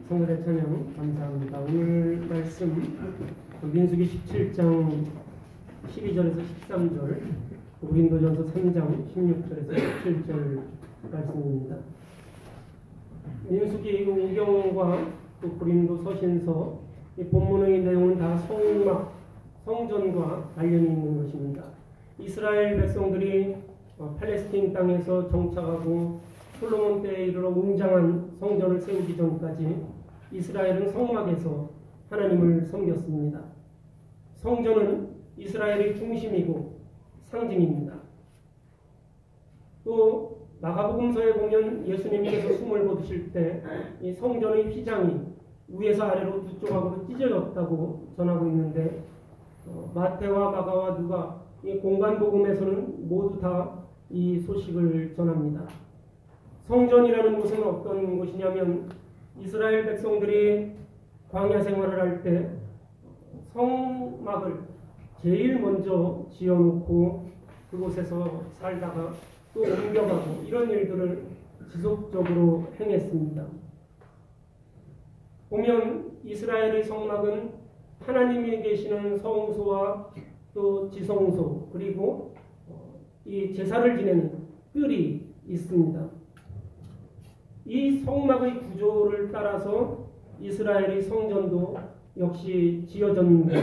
성도의 찬양 감사합니다. 오늘 말씀 민수기 17장 12절에서 13절, 고린도전서 3장 16절에서 17절 말씀입니다. 민수기 우경과 또 고린도 서신서 이 본문의 내용은 다 성막, 성전과 관련이 있는 것입니다. 이스라엘 백성들이 팔레스틴 땅에서 정착하고 솔로몬 때에 이르러 웅장한 성전을 세우기 전까지 이스라엘은 성막에서 하나님을 섬겼습니다. 성전은 이스라엘의 중심이고 상징입니다. 또 마가복음서에 보면 예수님께서 숨을 거두실 때 이 성전의 휘장이 위에서 아래로 두 조각으로 찢어졌다고 전하고 있는데, 마태와 마가와 누가 이 공간복음에서는 모두 다 이 소식을 전합니다. 성전이라는 곳은 어떤 곳이냐면, 이스라엘 백성들이 광야 생활을 할 때 성막을 제일 먼저 지어놓고 그곳에서 살다가 또 옮겨가고 이런 일들을 지속적으로 행했습니다. 보면 이스라엘의 성막은 하나님이 계시는 성소와 또 지성소, 그리고 이 제사를 지내는 뜰이 있습니다. 이 성막의 구조를 따라서 이스라엘의 성전도 역시 지어졌는데,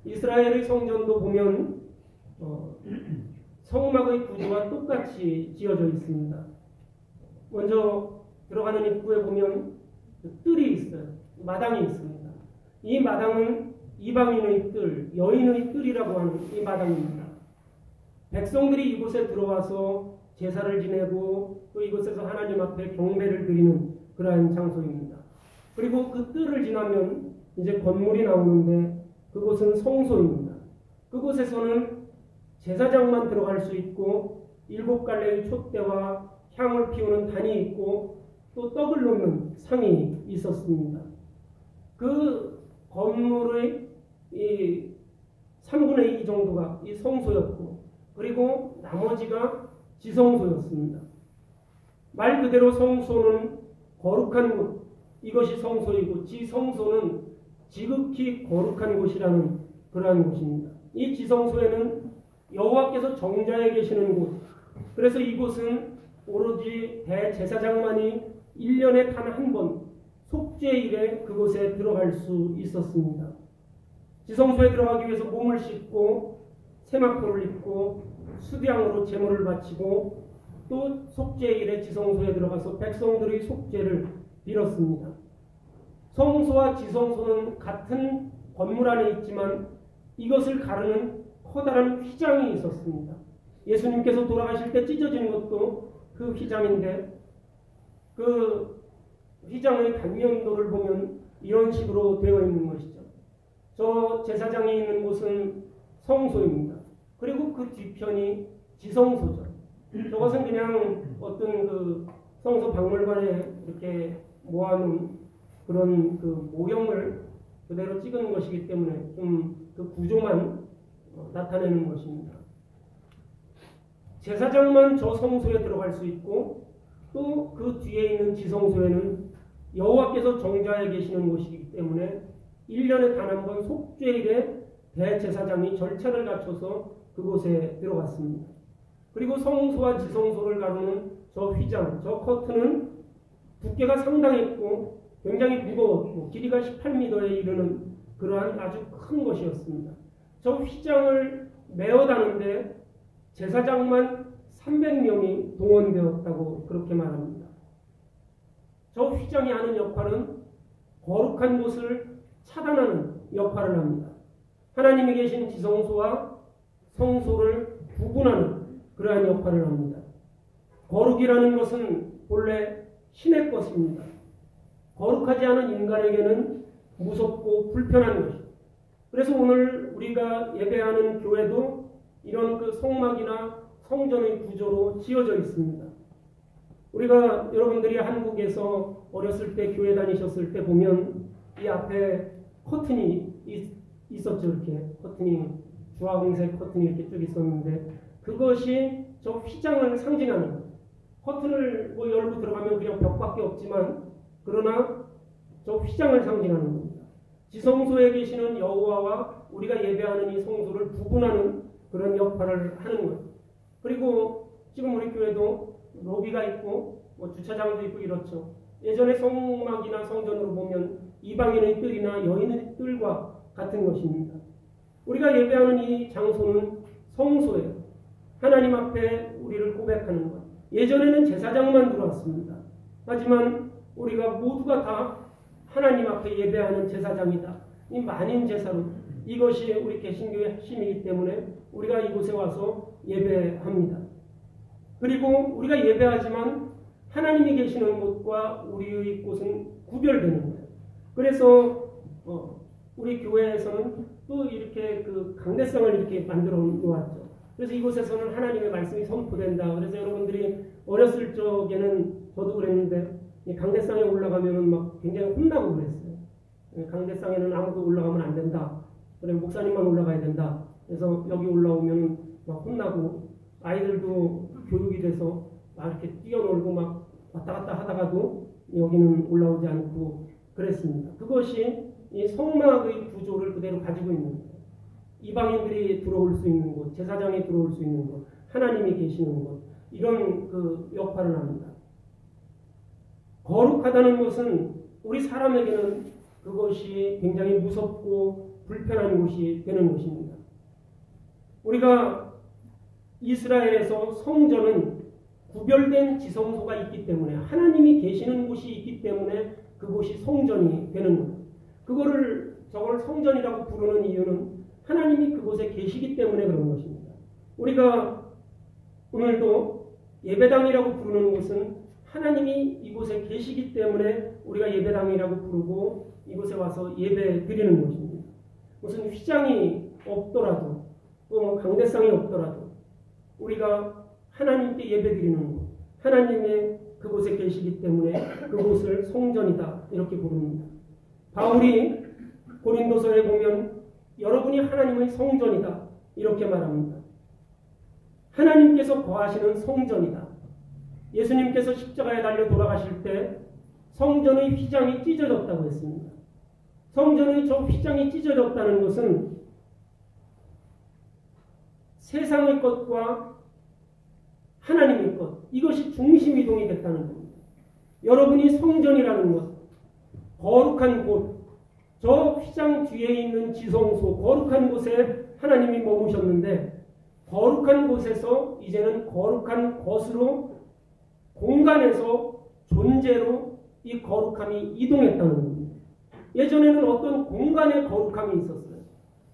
이스라엘의 성전도 보면 성막의 구조와 똑같이 지어져 있습니다. 먼저 들어가는 입구에 보면 뜰이 있어요. 마당이 있습니다. 이 마당은 이방인의 뜰, 여인의 뜰이라고 하는 이 마당입니다. 백성들이 이곳에 들어와서 제사를 지내고 또 이곳에서 하나님 앞에 경배를 드리는 그러한 장소입니다. 그리고 그 뜰을 지나면 이제 건물이 나오는데 그곳은 성소입니다. 그곳에서는 제사장만 들어갈 수 있고 7갈래의 촛대와 향을 피우는 단이 있고 또 떡을 놓는 상이 있었습니다. 그 건물의 이 3분의 2 정도가 이 성소였고, 그리고 나머지가 지성소였습니다. 말 그대로 성소는 거룩한 곳, 이것이 성소이고, 지성소는 지극히 거룩한 곳이라는 그러한 곳입니다. 이 지성소에는 여호와께서 정자에 계시는 곳, 그래서 이곳은 오로지 대제사장만이 1년에 단 한 번 속죄일에 그곳에 들어갈 수 있었습니다. 지성소에 들어가기 위해서 몸을 씻고 세마포를 입고 수량으로 제물을 바치고 또 속죄일에 지성소에 들어가서 백성들의 속죄를 빌었습니다. 성소와 지성소는 같은 건물 안에 있지만 이것을 가르는 커다란 휘장이 있었습니다. 예수님께서 돌아가실 때 찢어진 것도 그 휘장인데, 그 휘장의 단면도를 보면 이런 식으로 되어 있는 것이죠. 저 제사장이 있는 곳은 성소입니다. 그리고 그 뒤편이 지성소죠. 저것은 그냥 어떤 그 성소 박물관에 이렇게 모아놓은 그런 그 모형을 그대로 찍은 것이기 때문에 좀 그 구조만 나타내는 것입니다. 제사장만 저 성소에 들어갈 수 있고, 또 그 뒤에 있는 지성소에는 여호와께서 정자에 계시는 곳이기 때문에 1년에 단 한 번 속죄일에 대제사장이 절차를 갖춰서 그곳에 들어갔습니다. 그리고 성소와 지성소를 가르는 저 휘장, 저 커튼은 두께가 상당했고 굉장히 무거웠고 길이가 18m에 이르는 그러한 아주 큰 것이었습니다. 저 휘장을 메어 다는데 제사장만 300명이 동원되었다고 그렇게 말합니다. 저 휘장이 하는 역할은 거룩한 곳을 차단하는 역할을 합니다. 하나님이 계신 지성소와 성소를 구분하는 그러한 역할을 합니다. 거룩이라는 것은 본래 신의 것입니다. 거룩하지 않은 인간에게는 무섭고 불편한 것입니다. 그래서 오늘 우리가 예배하는 교회도 이런 그 성막이나 성전의 구조로 지어져 있습니다. 우리가 여러분들이 한국에서 어렸을 때 교회 다니셨을 때 보면 이 앞에 커튼이 있었죠. 이렇게 커튼이, 주황색 커튼이 이렇게 쭉 있었는데 그것이 저 휘장을 상징하는 거예요. 커튼을 열고 들어가면 그냥 벽밖에 없지만, 그러나 저 휘장을 상징하는 겁니다. 지성소에 계시는 여호와와 우리가 예배하는 이 성소를 구분하는 그런 역할을 하는 거예요. 그리고 지금 우리 교회도 로비가 있고 뭐 주차장도 있고 이렇죠. 예전에 성막이나 성전으로 보면 이방인의 뜰이나 여인의 뜰과 같은 것입니다. 우리가 예배하는 이 장소는 성소예요. 하나님 앞에 우리를 고백하는 것. 예전에는 제사장만 들어왔습니다. 하지만 우리가 모두가 다 하나님 앞에 예배하는 제사장이다. 이 만인 제사로 이것이 우리 개신교의 핵심이기 때문에 우리가 이곳에 와서 예배합니다. 그리고 우리가 예배하지만 하나님이 계시는 곳과 우리의 곳은 구별되는 거예요. 그래서 우리 교회에서는 또 이렇게 그 강대상을 이렇게 만들어 놓았죠. 그래서 이곳에서는 하나님의 말씀이 선포된다. 그래서 여러분들이 어렸을 적에는 저도 그랬는데 강대상에 올라가면은 막 굉장히 혼나고 그랬어요. 강대상에는 아무도 올라가면 안 된다. 그래 목사님만 올라가야 된다. 그래서 여기 올라오면 막 혼나고 아이들도 교육이 돼서 막 이렇게 뛰어놀고 막 왔다 갔다 하다가도 여기는 올라오지 않고 그랬습니다. 그것이 이 성막의 구조를 그대로 가지고 있는 거예요. 이방인들이 들어올 수 있는 곳, 제사장이 들어올 수 있는 곳, 하나님이 계시는 곳, 이런 그 역할을 합니다. 거룩하다는 것은 우리 사람에게는 그것이 굉장히 무섭고 불편한 곳이 되는 것입니다. 우리가 이스라엘에서 성전은 구별된 지성소가 있기 때문에 하나님이 계시는 곳이 있기 때문에 그곳이 성전이 되는 거예요. 저걸 성전이라고 부르는 이유는 하나님이 그곳에 계시기 때문에 그런 것입니다. 우리가 오늘도 예배당이라고 부르는 곳은 하나님이 이곳에 계시기 때문에 우리가 예배당이라고 부르고 이곳에 와서 예배 드리는 것입니다. 무슨 휘장이 없더라도 또 강대상이 없더라도 우리가 하나님께 예배 드리는 곳, 하나님의 그곳에 계시기 때문에 그곳을 성전이다 이렇게 부릅니다. 바울이 고린도서에 보면 여러분이 하나님의 성전이다 이렇게 말합니다. 하나님께서 거하시는 성전이다. 예수님께서 십자가에 달려 돌아가실 때 성전의 휘장이 찢어졌다고 했습니다. 성전의 저 휘장이 찢어졌다는 것은 세상의 것과 하나님의 것, 이것이 중심이동이 됐다는 겁니다. 여러분이 성전이라는 것, 거룩한 곳, 저 휘장 뒤에 있는 지성소, 거룩한 곳에 하나님이 머무셨는데 거룩한 곳에서 이제는 거룩한 것으로 공간에서 존재로 이 거룩함이 이동했다는 겁니다. 예전에는 어떤 공간에 거룩함이 있었어요.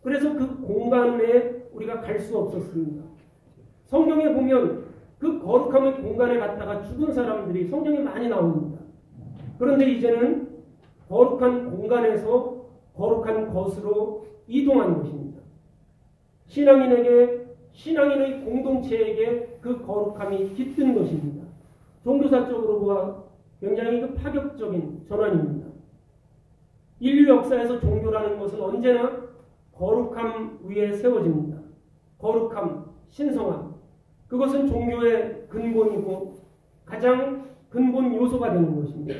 그래서 그 공간에 우리가 갈 수 없었습니다. 성경에 보면 그 거룩함의 공간에 갔다가 죽은 사람들이 성경에 많이 나옵니다. 그런데 이제는 거룩한 공간에서 거룩한 것으로 이동한 것입니다. 신앙인의 공동체에게 그 거룩함이 깃든 것입니다. 종교사적으로 보아 굉장히 그 파격적인 전환입니다. 인류 역사에서 종교라는 것은 언제나 거룩함 위에 세워집니다. 거룩함, 신성함. 그것은 종교의 근본이고 가장 근본 요소가 되는 것입니다.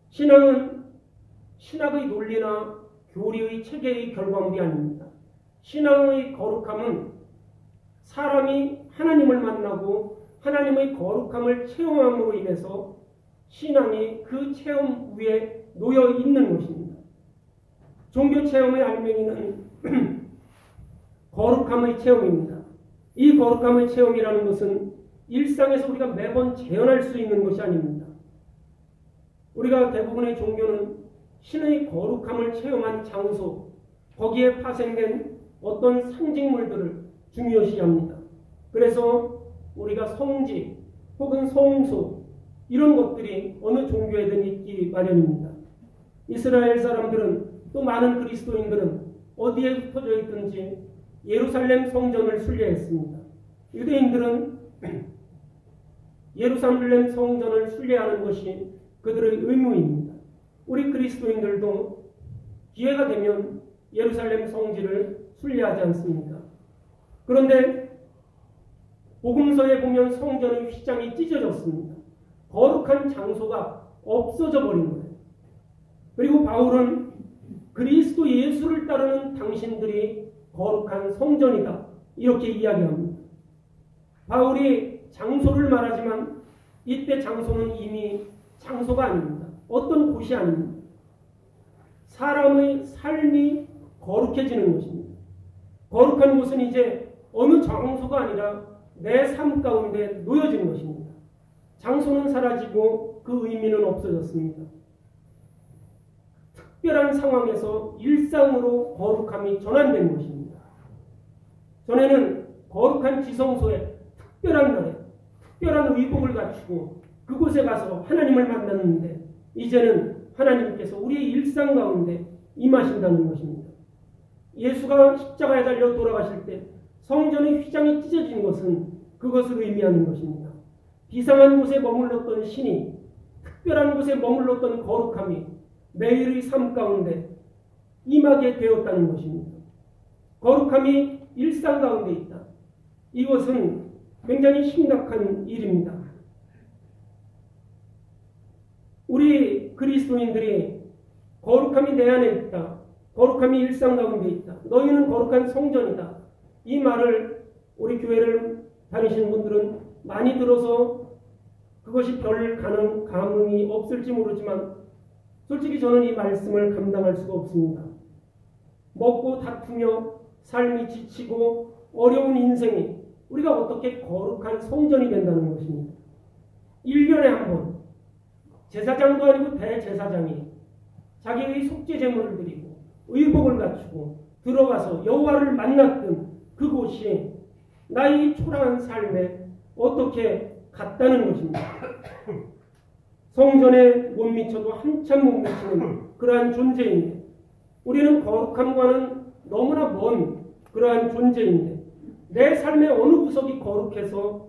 신앙은 신학의 논리나 교리의 체계의 결과물이 아닙니다. 신앙의 거룩함은 사람이 하나님을 만나고 하나님의 거룩함을 체험함으로 인해서 신앙이 그 체험 위에 놓여 있는 것입니다. 종교 체험의 알맹이는 거룩함의 체험입니다. 이 거룩함의 체험이라는 것은 일상에서 우리가 매번 재현할 수 있는 것이 아닙니다. 우리가 대부분의 종교는 신의 거룩함을 체험한 장소, 거기에 파생된 어떤 상징물들을 중요시합니다. 그래서 우리가 성지 혹은 성소 이런 것들이 어느 종교에든 있기 마련입니다. 이스라엘 사람들은 또 많은 그리스도인들은 어디에 흩어져 있든지 예루살렘 성전을 순례했습니다. 유대인들은 예루살렘 성전을 순례하는 것이 그들의 의무입니다. 우리 그리스도인들도 기회가 되면 예루살렘 성지를 순례하지 않습니까? 그런데 복음서에 보면 성전의 휘장이 찢어졌습니다. 거룩한 장소가 없어져 버린 거예요. 그리고 바울은 그리스도 예수를 따르는 당신들이 거룩한 성전이다. 이렇게 이야기합니다. 바울이 장소를 말하지만 이때 장소는 이미 장소가 아닙니다. 어떤 곳이 아닙니다. 사람의 삶이 거룩해지는 것입니다. 거룩한 곳은 이제 어느 장소가 아니라 내 삶 가운데 놓여지는 것입니다. 장소는 사라지고 그 의미는 없어졌습니다. 특별한 상황에서 일상으로 거룩함이 전환된 것입니다. 전에는 거룩한 지성소에 특별한 날에 특별한 의복을 갖추고 그곳에 가서 하나님을 만났는데 이제는 하나님께서 우리의 일상 가운데 임하신다는 것입니다. 예수가 십자가에 달려 돌아가실 때 성전의 휘장이 찢어진 것은 그것을 의미하는 것입니다. 비상한 곳에 머물렀던 신이 특별한 곳에 머물렀던 거룩함이 매일의 삶 가운데 임하게 되었다는 것입니다. 거룩함이 일상 가운데 있다. 이것은 굉장히 심각한 일입니다. 우리 그리스도인들이 거룩함이 내 안에 있다. 거룩함이 일상 가운데 있다. 너희는 거룩한 성전이다. 이 말을 우리 교회를 다니시는 분들은 많이 들어서 그것이 별 감흥이 없을지 모르지만 솔직히 저는 이 말씀을 감당할 수가 없습니다. 먹고 다투며 삶이 지치고 어려운 인생이 우리가 어떻게 거룩한 성전이 된다는 것입니다. 1년에 한 번 제사장도 아니고 대제사장이 자기의 속죄 제물을 드리고 의복을 갖추고 들어가서 여호와를 만났던 그곳이 나의 초라한 삶에 어떻게 같다는 것입니다. 성전에 못 미쳐도 한참 못 미치는 그러한 존재인데 우리는 거룩함과는 너무나 먼 그러한 존재인데 내 삶의 어느 구석이 거룩해서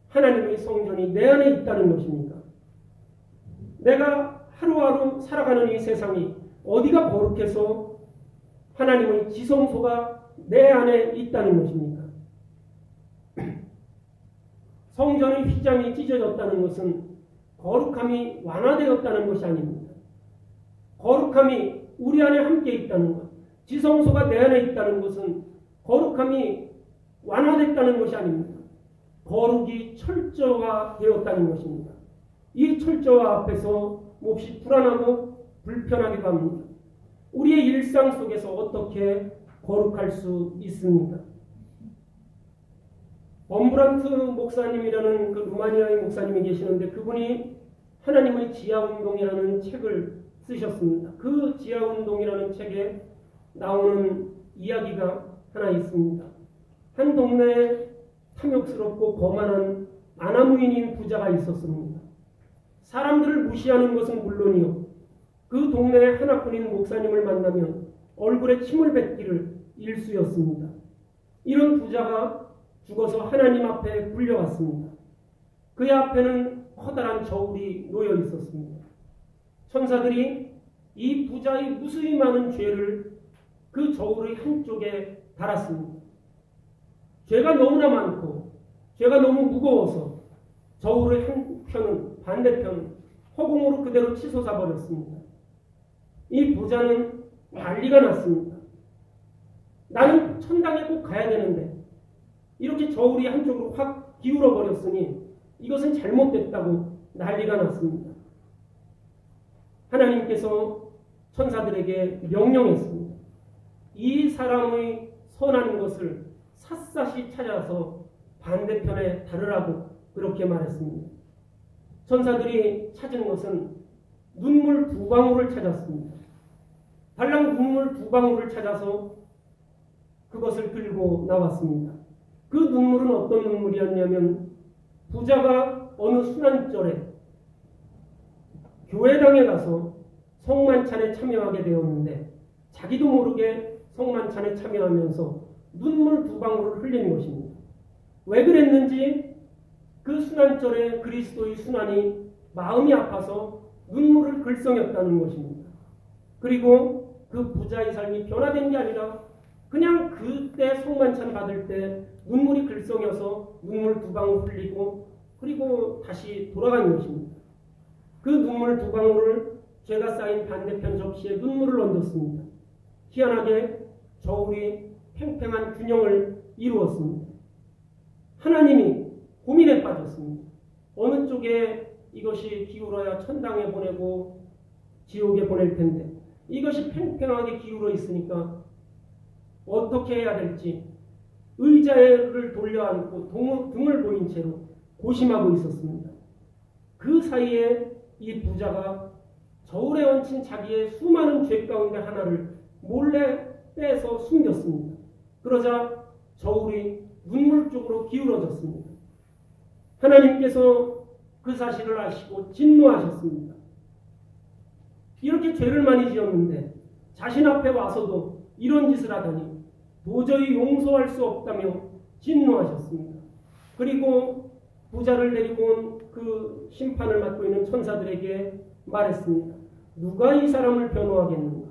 하나님의 성전이 내 안에 있다는 것입니까? 내가 하루하루 살아가는 이 세상이 어디가 거룩해서 하나님의 지성소가 내 안에 있다는 것입니까? 성전의 휘장이 찢어졌다는 것은 거룩함이 완화되었다는 것이 아닙니다. 거룩함이 우리 안에 함께 있다는 것, 지성소가 내 안에 있다는 것은 거룩함이 완화됐다는 것이 아닙니다. 거룩이 철저화되었다는 것입니다. 이 철저화 앞에서 몹시 불안하고 불편하기도 합니다. 우리의 일상 속에서 어떻게 거룩할 수 있습니까? 범브란트 목사님이라는 그 루마니아의 목사님이 계시는데 그분이 하나님의 지하운동이라는 책을 쓰셨습니다. 그 지하운동이라는 책에 나오는 이야기가 하나 있습니다. 한 동네에 탐욕스럽고 거만한 아나무인인 부자가 있었습니다. 사람들을 무시하는 것은 물론이요. 그 동네에 하나뿐인 목사님을 만나면 얼굴에 침을 뱉기를 일쑤였습니다. 이런 부자가 죽어서 하나님 앞에 굴려갔습니다. 그의 앞에는 커다란 저울이 놓여 있었습니다. 천사들이 이 부자의 무수히 많은 죄를 그 저울의 한쪽에 달았습니다. 죄가 너무나 많고 죄가 너무 무거워서 저울의 한편은 반대편은 허공으로 그대로 치솟아 버렸습니다. 이 부자는 난리가 났습니다. 나는 천당에 꼭 가야 되는데 이렇게 저울이 한쪽으로 확 기울어 버렸으니 이것은 잘못됐다고 난리가 났습니다. 하나님께서 천사들에게 명령했습니다. 이 사람의 선한 것을 샅샅이 찾아서 반대편에 다르라고 그렇게 말했습니다. 천사들이 찾은 것은 눈물 2방울을 찾았습니다. 달랑 눈물 2방울을 찾아서 그것을 들고 나왔습니다. 그 눈물은 어떤 눈물이었냐면 부자가 어느 순환절에 교회당에 가서 성만찬에 참여하게 되었는데 자기도 모르게 성만찬에 참여하면서 눈물 2방울을 흘린 것입니다. 왜 그랬는지 그 순환절에 그리스도의 순환이 마음이 아파서 눈물을 글썽였다는 것입니다. 그리고 그 부자의 삶이 변화된 게 아니라 그냥 그때 성만찬 받을 때 눈물이 글썽여서 눈물 2방울 흘리고 그리고 다시 돌아간 것입니다. 그 눈물 2방울을 죄가 쌓인 반대편 접시에 눈물을 얹었습니다. 희한하게 저울이 팽팽한 균형을 이루었습니다. 하나님이 고민에 빠졌습니다. 어느 쪽에 이것이 기울어야 천당에 보내고 지옥에 보낼 텐데 이것이 팽팽하게 기울어 있으니까 어떻게 해야 될지 의자를 돌려앉고 등을 보인 채로 고심하고 있었습니다. 그 사이에 이 부자가 저울에 얹힌 자기의 수많은 죄 가운데 하나를 몰래 빼서 숨겼습니다. 그러자 저울이 눈물 쪽으로 기울어졌습니다. 하나님께서 그 사실을 아시고 진노하셨습니다. 이렇게 죄를 많이 지었는데 자신 앞에 와서도 이런 짓을 하다니 도저히 용서할 수 없다며 진노하셨습니다. 그리고 부자를 데리고 온 그 심판을 맡고 있는 천사들에게 말했습니다. 누가 이 사람을 변호하겠는가?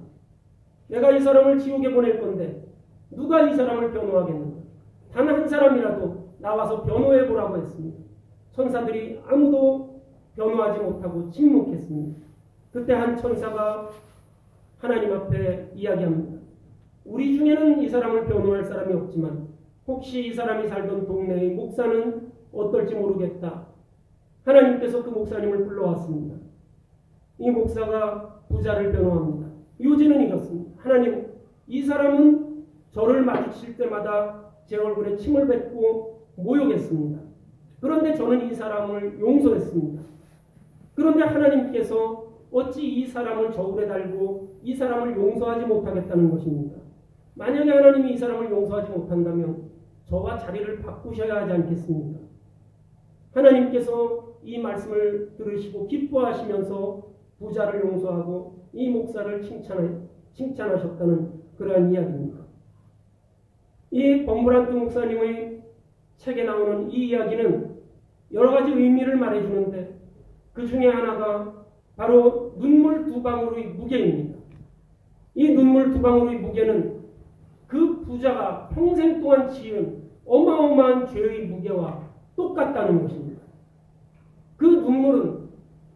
내가 이 사람을 지옥에 보낼 건데 누가 이 사람을 변호하겠는가? 단 한 사람이라도 나와서 변호해보라고 했습니다. 천사들이 아무도 변호하지 못하고 침묵했습니다. 그때 한 천사가 하나님 앞에 이야기합니다. 우리 중에는 이 사람을 변호할 사람이 없지만 혹시 이 사람이 살던 동네의 목사는 어떨지 모르겠다. 하나님께서 그 목사님을 불러왔습니다. 이 목사가 부자를 변호합니다. 요지는 이렇습니다. 하나님, 이 사람은 저를 마주칠 때마다 제 얼굴에 침을 뱉고 모욕했습니다. 그런데 저는 이 사람을 용서했습니다. 그런데 하나님께서 어찌 이 사람을 저울에 달고 이 사람을 용서하지 못하겠다는 것입니까? 만약에 하나님이 이 사람을 용서하지 못한다면 저와 자리를 바꾸셔야 하지 않겠습니까? 하나님께서 이 말씀을 들으시고 기뻐하시면서 부자를 용서하고 이 목사를 칭찬하셨다는 그러한 이야기입니다. 이 범브란트 목사님의 책에 나오는 이 이야기는 여러 가지 의미를 말해주는데 그 중에 하나가 바로 눈물 두 방울의 무게입니다. 이 눈물 두 방울의 무게는 그 부자가 평생 동안 지은 어마어마한 죄의 무게와 똑같다는 것입니다. 그 눈물은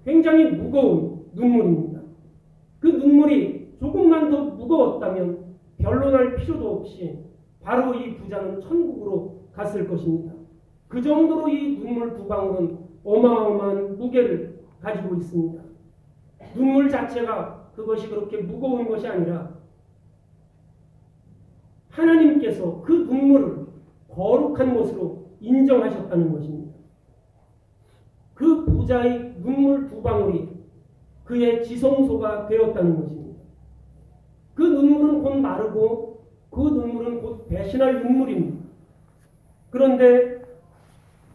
굉장히 무거운 눈물입니다. 그 눈물이 조금만 더 무거웠다면 변론할 필요도 없이 바로 이 부자는 천국으로 갔을 것입니다. 그 정도로 이 눈물 두 방울은 어마어마한 무게를 가지고 있습니다. 눈물 자체가 그것이 그렇게 무거운 것이 아니라 하나님께서 그 눈물을 거룩한 것으로 인정하셨다는 것입니다. 그 부자의 눈물 두 방울이 그의 지성소가 되었다는 것입니다. 그 눈물은 곧 마르고 그 눈물은 곧 배신할 눈물입니다. 그런데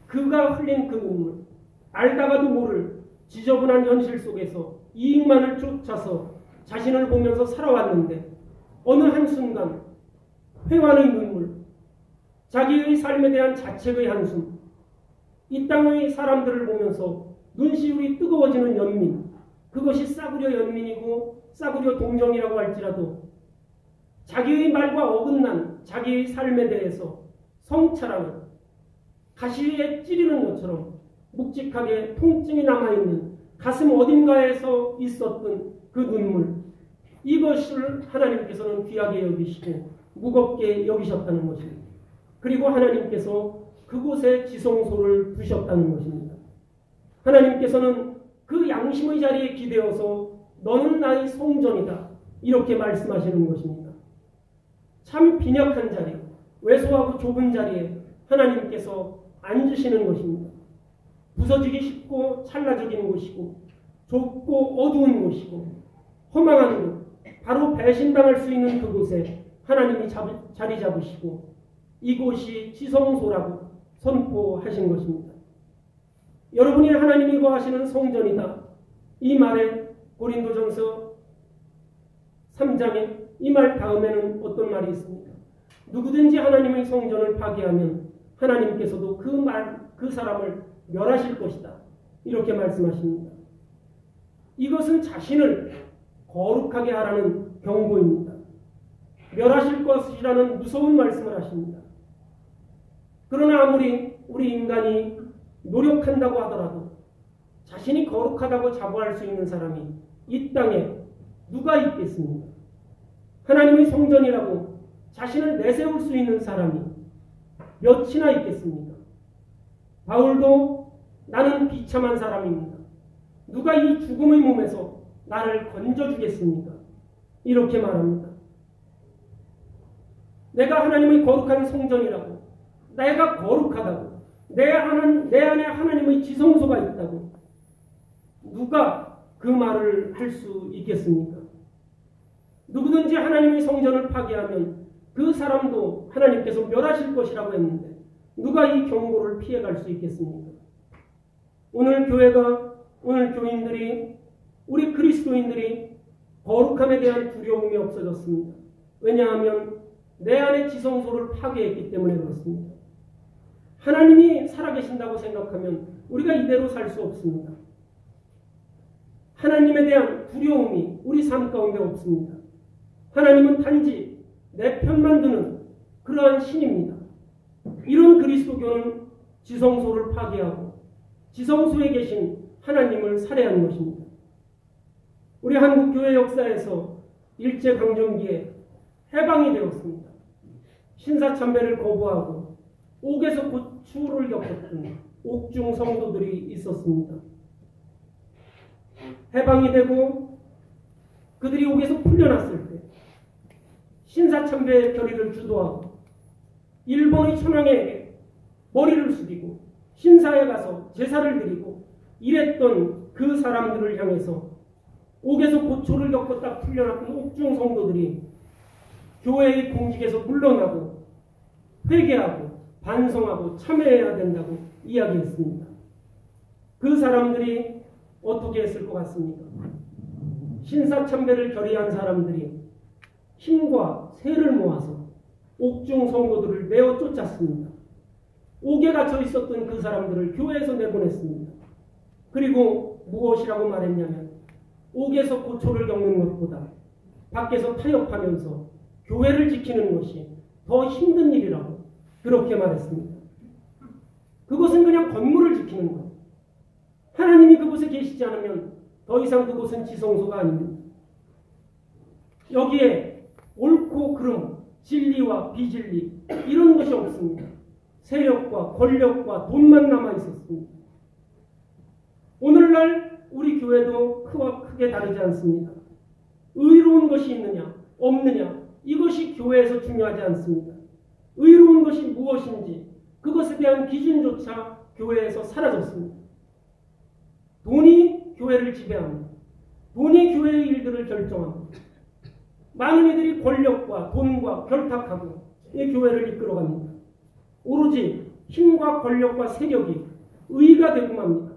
그가 흘린 그 눈물, 알다가도 모를 지저분한 현실 속에서 이익만을 쫓아서 자신을 보면서 살아왔는데 어느 한순간 회환의 눈물, 자기의 삶에 대한 자책의 한숨, 이 땅의 사람들을 보면서 눈시울이 뜨거워지는 연민, 그것이 싸구려 연민이고 싸구려 동정이라고 할지라도 자기의 말과 어긋난 자기의 삶에 대해서 성찰하는 가시에 찌르는 것처럼 묵직하게 통증이 남아있는 가슴 어딘가에서 있었던 그 눈물, 이것을 하나님께서는 귀하게 여기시고 무겁게 여기셨다는 것입니다. 그리고 하나님께서 그곳에 지성소를 두셨다는 것입니다. 하나님께서는 그 양심의 자리에 기대어서 너는 나의 성전이다 이렇게 말씀하시는 것입니다. 참 빈약한 자리, 왜소하고 좁은 자리에 하나님께서 앉으시는 것입니다. 부서지기 쉽고 찰나적인 곳이고 좁고 어두운 곳이고 허망한 곳, 바로 배신당할 수 있는 그곳에 하나님이 자리 잡으시고 이곳이 지성소라고 선포하신 것입니다. 여러분이 하나님이 거하시는 성전이다. 이 말에 고린도전서 3장에 이 말 다음에는 어떤 말이 있습니까? 누구든지 하나님의 성전을 파괴하면 하나님께서도 그 사람을 멸하실 것이다. 이렇게 말씀하십니다. 이것은 자신을 거룩하게 하라는 경고입니다. 멸하실 것이라는 무서운 말씀을 하십니다. 그러나 아무리 우리 인간이 노력한다고 하더라도 자신이 거룩하다고 자부할 수 있는 사람이 이 땅에 누가 있겠습니까? 하나님의 성전이라고 자신을 내세울 수 있는 사람이 몇이나 있겠습니까? 바울도 나는 비참한 사람입니다. 누가 이 죽음의 몸에서 나를 건져주겠습니까? 이렇게 말합니다. 내가 하나님의 거룩한 성전이라고, 내가 거룩하다고, 내 안에 하나님의 지성소가 있다고 누가 그 말을 할 수 있겠습니까? 누구든지 하나님의 성전을 파괴하면 그 사람도 하나님께서 멸하실 것이라고 했는데 누가 이 경고를 피해갈 수 있겠습니까? 오늘 교인들이, 우리 그리스도인들이 거룩함에 대한 두려움이 없어졌습니다. 왜냐하면 내 안의 지성소를 파괴했기 때문에 그렇습니다. 하나님이 살아계신다고 생각하면 우리가 이대로 살 수 없습니다. 하나님에 대한 두려움이 우리 삶 가운데 없습니다. 하나님은 단지 내 편만 드는 그러한 신입니다. 이런 그리스도교는 지성소를 파괴하고 지성소에 계신 하나님을 살해한 것입니다. 우리 한국교회 역사에서 일제강점기에 해방이 되었습니다. 신사참배를 거부하고 옥에서 고초를 겪었던 옥중 성도들이 있었습니다. 해방이 되고 그들이 옥에서 풀려났을 때 신사참배의 결의를 주도하고 일본의 천황에게 머리를 숙이고 신사에 가서 제사를 드리고 이랬던 그 사람들을 향해서 옥에서 고초를 겪었다 풀려났던 옥중 성도들이 교회의 공직에서 물러나고 회개하고 반성하고 참회해야 된다고 이야기했습니다. 그 사람들이 어떻게 했을 것 같습니까? 신사참배를 결의한 사람들이 힘과 세를 모아서 옥중 성도들을 내어 쫓았습니다. 옥에 갇혀 있었던 그 사람들을 교회에서 내보냈습니다. 그리고 무엇이라고 말했냐면 옥에서 고초를 겪는 것보다 밖에서 타협하면서 교회를 지키는 것이 더 힘든 일이라고 그렇게 말했습니다. 그것은 그냥 건물을 지키는 것. 하나님이 그곳에 계시지 않으면 더 이상 그곳은 지성소가 아닙니다. 여기에 옳고 그름, 진리와 비진리 이런 것이 없습니다. 세력과 권력과 돈만 남아 있었습니다. 오늘날 우리 교회도 크게 다르지 않습니다. 의로운 것이 있느냐 없느냐 이것이 교회에서 중요하지 않습니다. 의로운 것이 무엇인지 그것에 대한 기준조차 교회에서 사라졌습니다. 돈이 교회를 지배합니다. 돈이 교회의 일들을 결정합니다. 많은 이들이 권력과 돈과 결탁하고 이 교회를 이끌어갑니다. 오로지 힘과 권력과 세력이 의가 되고 맙니다.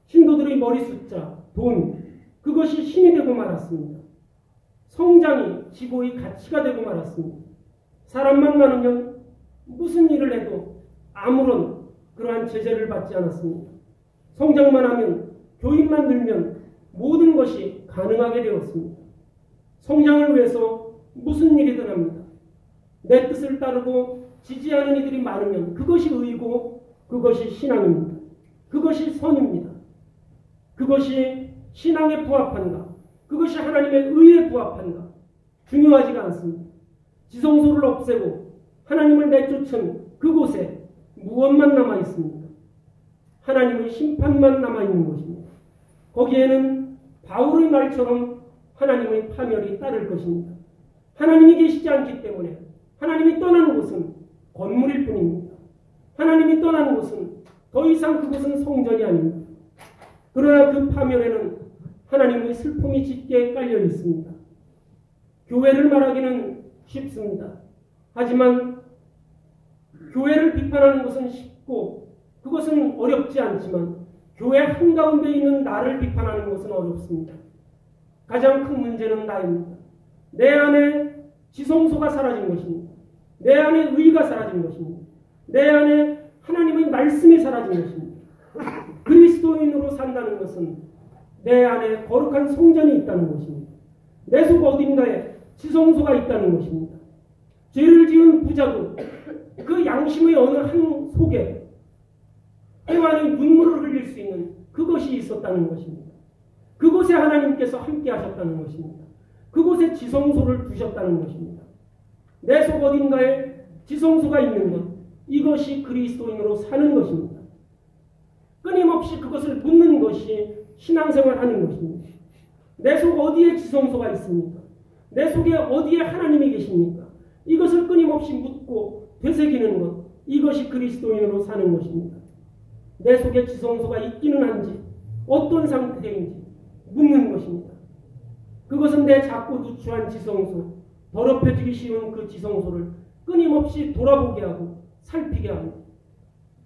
신도들의 머리 숫자, 돈, 그것이 신이 되고 말았습니다. 성장이 지고의 가치가 되고 말았습니다. 사람만 많으면 무슨 일을 해도 아무런 그러한 제재를 받지 않았습니다. 성장만 하면, 교인만 늘면 모든 것이 가능하게 되었습니다. 성장을 위해서 무슨 일이든 합니다. 내 뜻을 따르고 지지하는 이들이 많으면 그것이 의고 그것이 신앙입니다. 그것이 선입니다. 그것이 신앙에 부합한가? 그것이 하나님의 의에 부합한가? 중요하지가 않습니다. 지성소를 없애고 하나님을 내쫓은 그곳에 무엇만 남아 있습니다. 하나님의 심판만 남아있는 것입니다. 거기에는 바울의 말처럼 하나님의 파멸이 따를 것입니다. 하나님이 계시지 않기 때문에 하나님이 떠나는 곳은 건물일 뿐입니다. 하나님이 떠나는 곳은 더 이상 그곳은 성전이 아닙니다. 그러나 그 파멸에는 하나님의 슬픔이 짙게 깔려 있습니다. 교회를 말하기는 쉽습니다. 하지만 교회를 비판하는 것은 쉽고 그것은 어렵지 않지만 교회 한가운데 있는 나를 비판하는 것은 어렵습니다. 가장 큰 문제는 나입니다. 내 안에 지성소가 사라진 것입니다. 내 안에 의가 사라진 것입니다. 내 안에 하나님의 말씀이 사라진 것입니다. 그리스도인으로 산다는 것은 내 안에 거룩한 성전이 있다는 것입니다. 내 속 어딘가에 지성소가 있다는 것입니다. 죄를 지은 부자도 그 양심의 어느 한 속에 회관이 눈물을 흘릴 수 있는 그것이 있었다는 것입니다. 그곳에 하나님께서 함께 하셨다는 것입니다. 그곳에 지성소를 두셨다는 것입니다. 내 속 어딘가에 지성소가 있는 것, 이것이 그리스도인으로 사는 것입니다. 끊임없이 그것을 묻는 것이 신앙생활 하는 것입니다. 내 속 어디에 지성소가 있습니까? 내 속에 어디에 하나님이 계십니까? 이것을 끊임없이 묻고 되새기는 것, 이것이 그리스도인으로 사는 것입니다. 내 속에 지성소가 있기는 한지 어떤 상태인지 묻는 것입니다. 그것은 내 작고 누추한 지성소, 더럽혀지기 쉬운 그 지성소를 끊임없이 돌아보게 하고 살피게 합니다.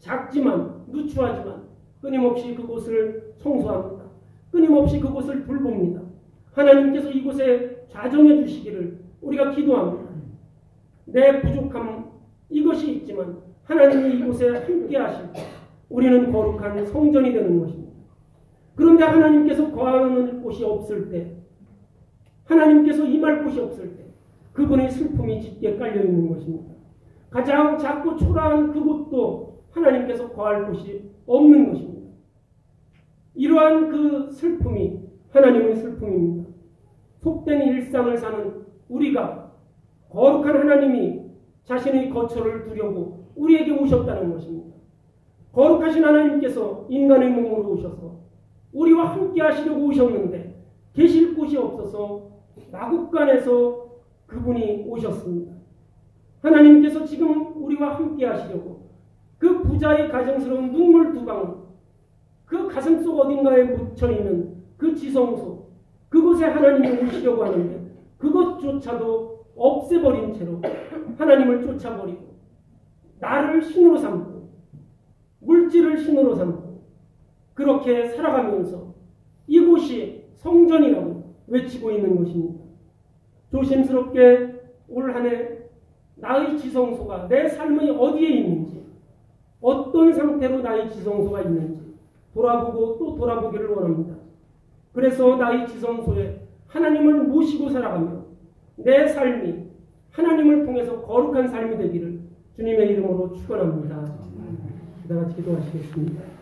작지만 누추하지만 끊임없이 그곳을 청소합니다. 끊임없이 그곳을 돌봅니다. 하나님께서 이곳에 좌정해 주시기를 우리가 기도합니다. 내 부족함 이것이 있지만 하나님이 이곳에 함께 하실 때 우리는 거룩한 성전이 되는 것입니다. 그런데 하나님께서 거하는 곳이 없을 때, 하나님께서 임할 곳이 없을 때 그분의 슬픔이 짙게 깔려 있는 것입니다. 가장 작고 초라한 그곳도 하나님께서 거할 곳이 없는 것입니다. 이러한 그 슬픔이 하나님의 슬픔입니다. 속된 일상을 사는 우리가 거룩한 하나님이 자신의 거처를 두려고 우리에게 오셨다는 것입니다. 거룩하신 하나님께서 인간의 몸으로 오셔서 우리와 함께 하시려고 오셨는데 계실 곳이 없어서 마국간에서 그분이 오셨습니다. 하나님께서 지금 우리와 함께 하시려고 그 부자의 가정스러운 눈물 두 방울, 그 가슴속 어딘가에 묻혀있는 그 지성소, 그곳에 하나님이 오시려고 하는데 그것조차도 없애버린 채로 하나님을 쫓아버리고 나를 신으로 삼고 물질을 신으로 삼고 그렇게 살아가면서 이곳이 성전이라고 외치고 있는 것입니다. 조심스럽게 올 한 해 나의 지성소가 내 삶의 어디에 있는지, 어떤 상태로 나의 지성소가 있는지 돌아보고 또 돌아보기를 원합니다. 그래서 나의 지성소에 하나님을 모시고 살아가며 내 삶이 하나님을 통해서 거룩한 삶이 되기를 주님의 이름으로 축원합니다. 다 같이 기도하시겠습니다.